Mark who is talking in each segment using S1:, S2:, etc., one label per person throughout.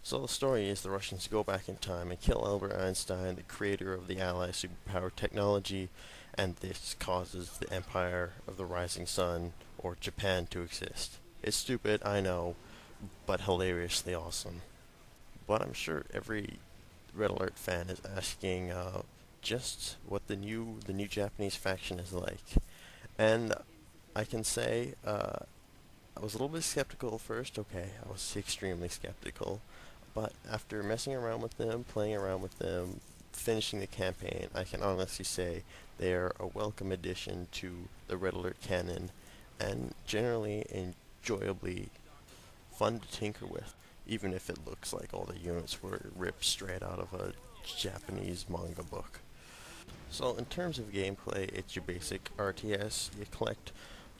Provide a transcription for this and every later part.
S1: So the story is the Russians go back in time and kill Albert Einstein, the creator of the Allied superpower technology, and this causes the Empire of the Rising Sun, or Japan, to exist. It's stupid, I know, but hilariously awesome. But I'm sure every Red Alert fan is asking just what the new Japanese faction is like. And I can say I was a little bit skeptical at first. Okay, I was extremely skeptical, but after messing around with them, playing around with them, finishing the campaign, I can honestly say they are a welcome addition to the Red Alert canon, and generally enjoyably fun to tinker with, even if it looks like all the units were ripped straight out of a Japanese manga book. So in terms of gameplay, it's your basic RTS. You collect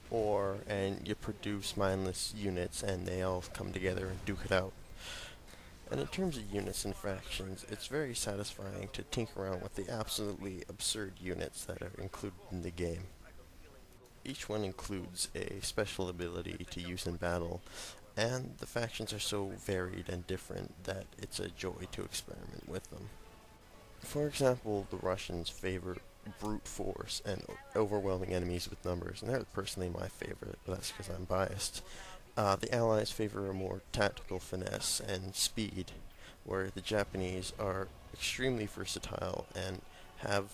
S1: ore and you produce mindless units and they all come together and duke it out. And in terms of units and factions, it's very satisfying to tinker around with the absolutely absurd units that are included in the game. Each one includes a special ability to use in battle, and the factions are so varied and different that it's a joy to experiment with them. For example, the Russians favor brute force and overwhelming enemies with numbers, and they're personally my favorite, but that's because I'm biased. The Allies favor a more tactical finesse and speed, where the Japanese are extremely versatile and have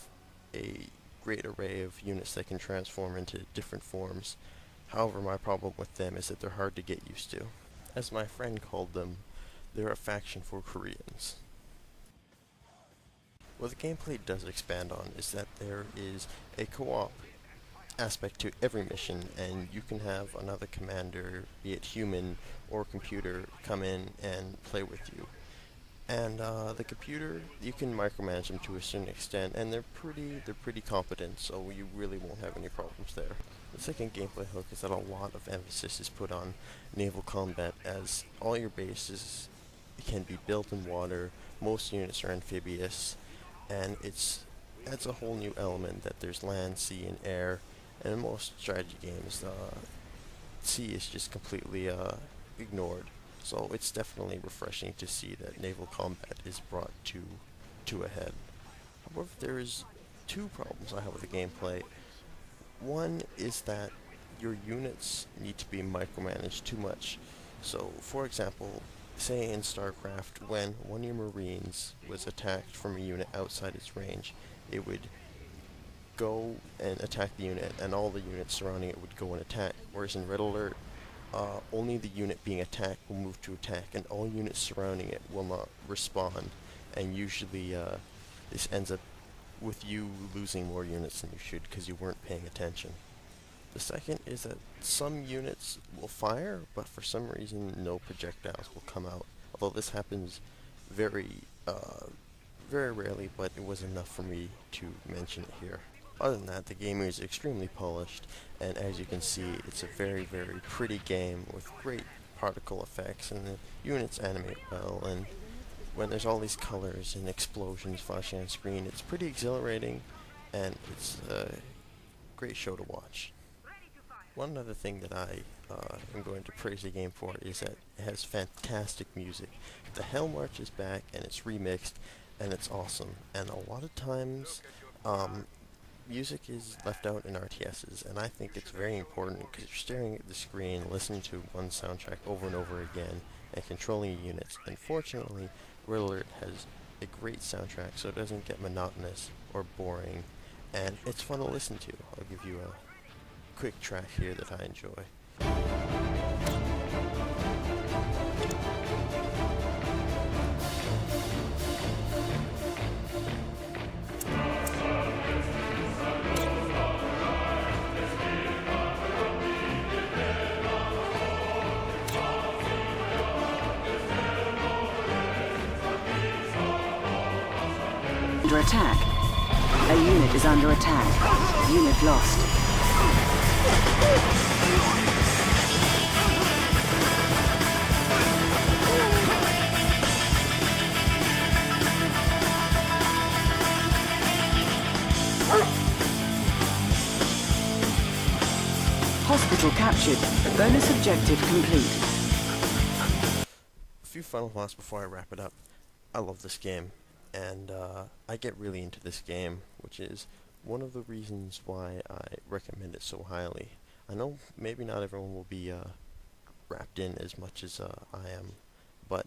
S1: a great array of units that can transform into different forms. However, my problem with them is that they're hard to get used to. As my friend called them, they're a faction for Koreans. What the gameplay does expand on is that there is a co-op aspect to every mission, and you can have another commander, be it human or computer, come in and play with you. And the computer, you can micromanage them to a certain extent, and they're pretty competent, so you really won't have any problems there. The second gameplay hook is that a lot of emphasis is put on naval combat, as all your bases can be built in water, most units are amphibious, and it's adds a whole new element that there's land, sea, and air. And in most strategy games, sea is just completely ignored. So it's definitely refreshing to see that naval combat is brought to a head. However, there is two problems I have with the gameplay. One is that your units need to be micromanaged too much. So, for example, say in StarCraft, when one of your Marines was attacked from a unit outside its range, it would go and attack the unit, and all the units surrounding it would go and attack. Whereas in Red Alert, only the unit being attacked will move to attack, and all units surrounding it will not respond. And usually, this ends up with you losing more units than you should because you weren't paying attention. The second is that some units will fire, but for some reason no projectiles will come out. Although this happens very, very rarely, but it was enough for me to mention it here. Other than that, the game is extremely polished, and as you can see, it's a very, very pretty game with great particle effects, and the units animate well, and when there's all these colors and explosions flashing on screen, it's pretty exhilarating, and it's a great show to watch. One other thing that I am going to praise the game for is that it has fantastic music. The Hell March is back, and it's remixed, and it's awesome. And a lot of times, music is left out in RTSs, and I think it's very important because you're staring at the screen, listening to one soundtrack over and over again, and controlling units. And fortunately, Red Alert has a great soundtrack, so it doesn't get monotonous or boring, and it's fun to listen to. I'll give you a quick track here that I enjoy.
S2: Under attack. A unit is under attack. Unit lost. Hospital captured. Bonus objective complete.
S1: A few final thoughts before I wrap it up. I love this game, and I get really into this game, which is one of the reasons why I recommend it so highly. I know maybe not everyone will be wrapped in as much as I am, but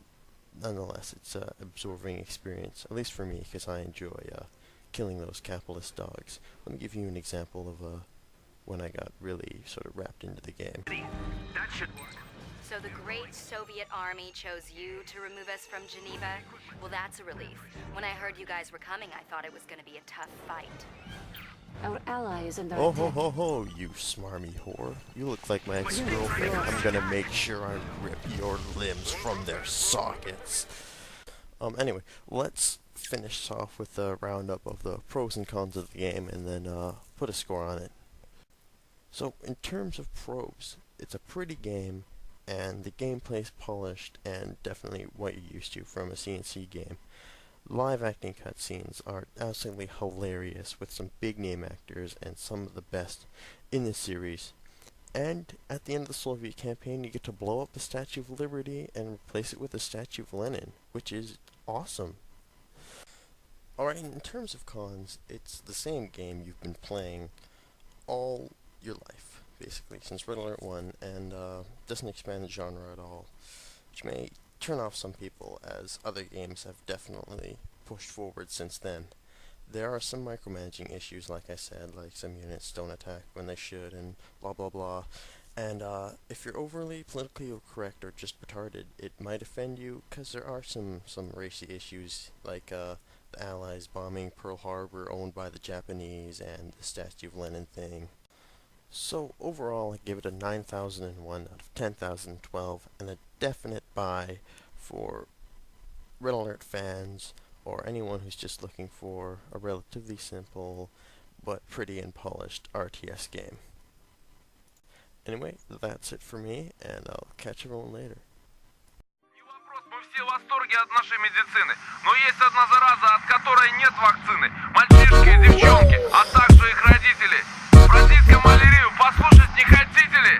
S1: nonetheless, it's an absorbing experience, at least for me, because I enjoy killing those capitalist dogs. Let me give you an example of when I got really sort of wrapped into the game.
S3: That should work.
S4: So the great Soviet army chose you to remove us from Geneva? Well, that's a relief. When I heard you guys were coming, I thought it was going to be a tough fight.
S2: Our ally is under
S1: Oh
S2: attack.
S1: ho ho ho, you smarmy whore. You look like my ex-girlfriend. I'm gonna make sure I rip your limbs from their sockets. Anyway, let's finish off with a roundup of the pros and cons of the game and then put a score on it. So, in terms of pros, it's a pretty game, and the gameplay's polished and definitely what you're used to from a CNC game. Live acting cutscenes are absolutely hilarious with some big name actors and some of the best in the series. And at the end of the Soviet campaign, you get to blow up the Statue of Liberty and replace it with the Statue of Lenin, which is awesome. Alright, in terms of cons, it's the same game you've been playing all your life, basically, since Red Alert 1, and doesn't expand the genre at all, which may turn off some people, as other games have definitely pushed forward since then. There are some micromanaging issues, like I said, like some units don't attack when they should, and blah blah blah. And if you're overly politically correct or just retarded, it might offend you, because there are some racy issues, like the Allies bombing Pearl Harbor owned by the Japanese, and the Statue of Lenin thing. So overall, I give it a 9,001 out of 10,012, and a definite buy for Red Alert fans, or anyone who's just looking for a relatively simple, but pretty and polished RTS game. Anyway, that's it for me, and I'll catch everyone later.
S3: Не вопрос, мы все в восторге от нашей медицины. Но есть одна зараза, от которой нет вакцины. Мальчишки и девчонки, а также их родители. Бразильскую малярию послушать не хотите ли?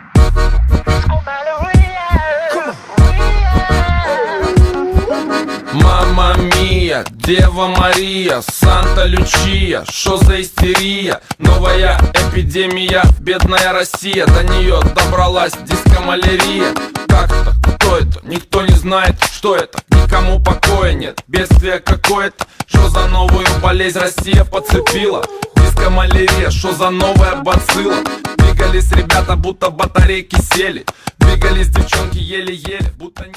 S3: Мамма Мия, Дева Мария, Санта Лючия, шо за истерия? Новая эпидемия, бедная Россия, до нее добралась дискомалярия. Как-то, кто это? Никто не знает, что это, никому покоя нет, бедствие какое-то. Шо за новую болезнь Россия подцепила? Дискомалярия, шо за новая бацилла? Двигались ребята, будто батарейки сели, двигались девчонки еле-еле, будто не...